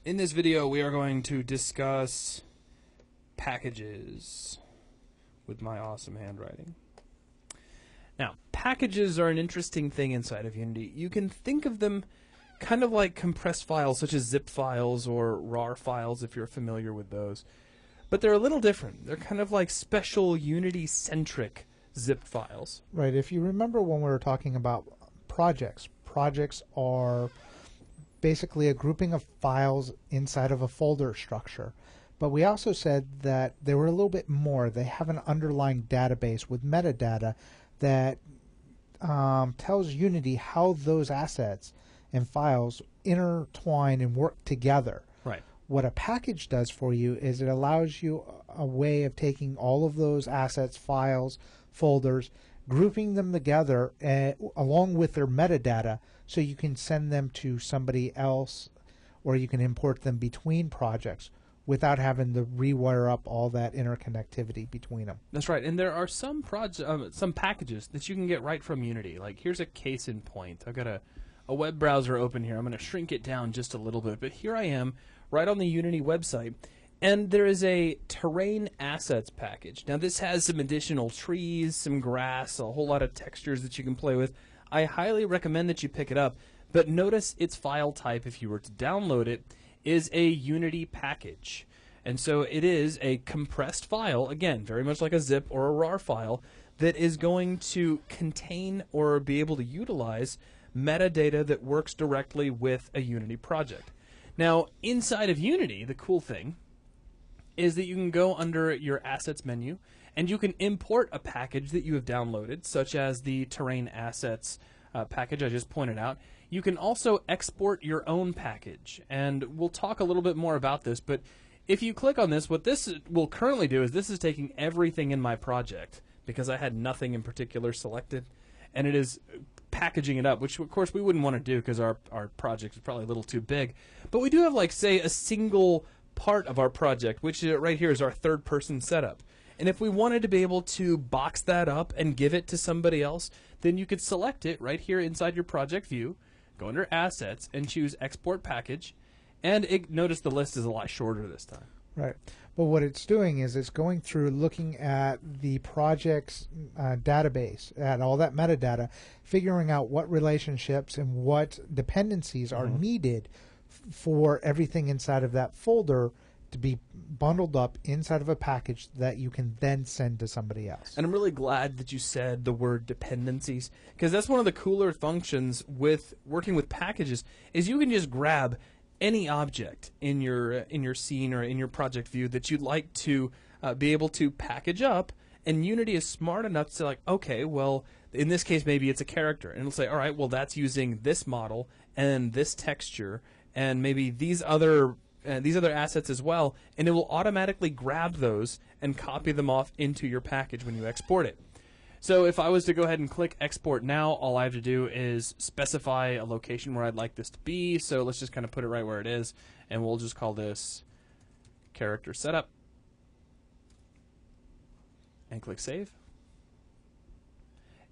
In this video, we are going to discuss packages with my awesome handwriting. Now, packages are an interesting thing inside of Unity. You can think of them kind of like compressed files, such as zip files or RAR files, if you're familiar with those. But they're a little different. They're kind of like special Unity-centric zip files. Right. If you remember when we were talking about projects, projects are basically a grouping of files inside of a folder structure. But we also said that they were a little bit more. They have an underlying database with metadata that tells Unity how those assets and files intertwine and work together. Right. What a package does for you is it allows you a way of taking all of those assets, files, folders, grouping them together along with their metadata so you can send them to somebody else or you can import them between projects without having to rewire up all that interconnectivity between them. That's right, and there are some packages that you can get right from Unity. Like, here's a case in point. I've got a web browser open here. I'm going to shrink it down just a little bit, but here I am right on the Unity website, and there is a terrain assets package. Now, this has some additional trees, some grass, a whole lot of textures that you can play with. I highly recommend that you pick it up, but notice its file type, if you were to download it, is a Unity package. And so it is a compressed file, again, very much like a zip or a RAR file, that is going to contain or be able to utilize metadata that works directly with a Unity project. Now, inside of Unity, the cool thing is that you can go under your Assets menu and you can import a package that you have downloaded, such as the Terrain Assets package I just pointed out. You can also export your own package, and we'll talk a little bit more about this, but if you click on this, what this will currently do is this is taking everything in my project, because I had nothing in particular selected, and it is packaging it up, which of course we wouldn't want to do because our project is probably a little too big. But we do have, like, say, a single part of our project, which right here is our third-person setup. And if we wanted to be able to box that up and give it to somebody else, then you could select it right here inside your project view, go under Assets, and choose Export Package. And notice the list is a lot shorter this time. Right. But what it's doing is it's going through looking at the project's database, at all that metadata, figuring out what relationships and what dependencies are needed for everything inside of that folder to be bundled up inside of a package that you can then send to somebody else. And I'm really glad that you said the word dependencies, because that's one of the cooler functions with working with packages, is you can just grab any object in your scene or in your project view that you'd like to be able to package up, and Unity is smart enough to say, like, okay, well, in this case maybe it's a character, and it'll say, all right, well, that's using this model and this texture and maybe these other assets as well, and it will automatically grab those and copy them off into your package when you export it. So if I was to go ahead and click Export Now, all I have to do is specify a location where I'd like this to be. So let's just kind of put it right where it is, and we'll just call this Character Setup. And click Save.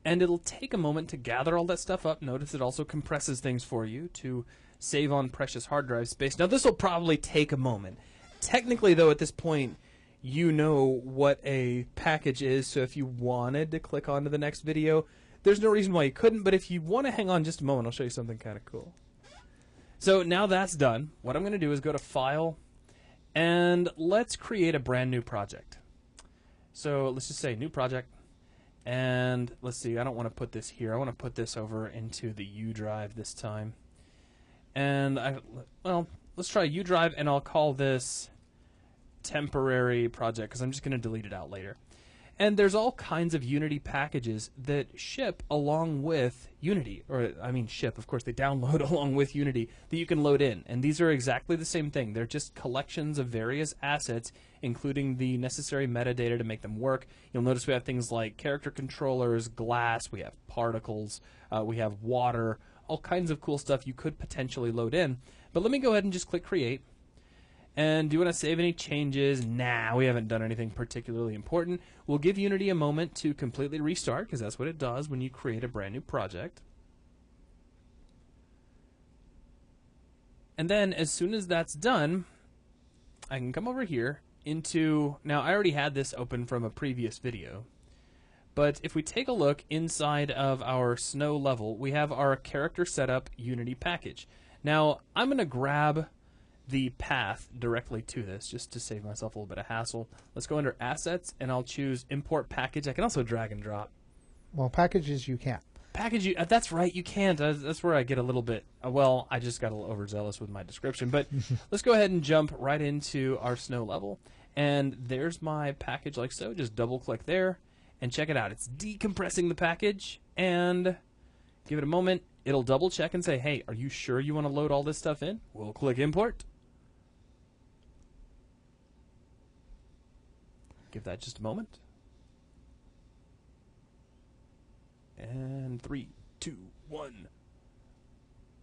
And it'll take a moment to gather all that stuff up. Notice it also compresses things for you to save on precious hard drive space. Now, this will probably take a moment. Technically, though, at this point, you know what a package is, so if you wanted to click on to the next video, there's no reason why you couldn't, but if you want to hang on just a moment, I'll show you something kind of cool. So now that's done, what I'm going to do is go to File, and let's create a brand new project. So let's just say New Project, and let's see, I don't want to put this here, I want to put this over into the U drive this time. And let's try U drive, and I'll call this temporary project because I'm just going to delete it out later. And there's all kinds of Unity packages that ship along with Unity, or I mean ship, of course, they download along with Unity that you can load in. And these are exactly the same thing. They're just collections of various assets, including the necessary metadata to make them work. You'll notice we have things like character controllers, glass, we have particles, we have water, all kinds of cool stuff you could potentially load in. But let me go ahead and just click Create. And do you want to save any changes? Nah, we haven't done anything particularly important. We'll give Unity a moment to completely restart, because that's what it does when you create a brand new project. And then as soon as that's done, I can come over here into, now I already had this open from a previous video, but if we take a look inside of our snow level, we have our character setup Unity package. Now I'm going to grab the path directly to this just to save myself a little bit of hassle. Let's go under assets and I'll choose import package. I can also drag and drop. Well, packages you can't. Package, that's right, you can't. That's where I get a little bit, well, I just got a little overzealous with my description. But let's go ahead and jump right into our snow level. And there's my package like so. Just double click there and check it out. It's decompressing the package, and give it a moment. It'll double check and say, hey, are you sure you want to load all this stuff in? We'll click import. Give that just a moment. And 3, 2, 1.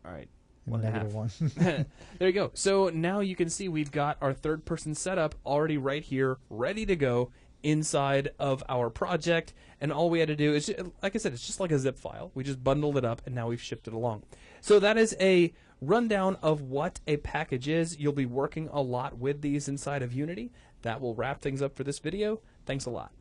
All right. -1. There you go. So now you can see we've got our third person setup already right here, ready to go inside of our project. And all we had to do is, like I said, it's just like a zip file. We just bundled it up and now we've shipped it along. So that is a rundown of what a package is. You'll be working a lot with these inside of Unity. That will wrap things up for this video. Thanks a lot.